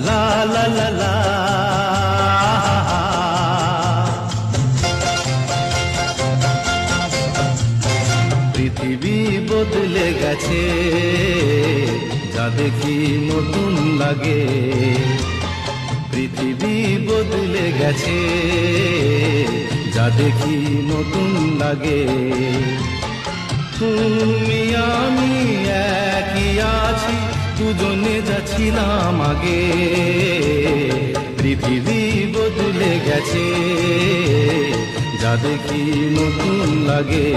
লা লা লা লা। পৃথিবী বদলে গেছে, যা দেখি নতুন লাগে। পৃথিবী বদলে গেছে, যা দেখি নতুন লাগে। তুমি আমি একই আছি, দুজনে যাচ্ছিলাম আগে। পৃথিবী বদলে গেছে, যা দেখি নতুন লাগে।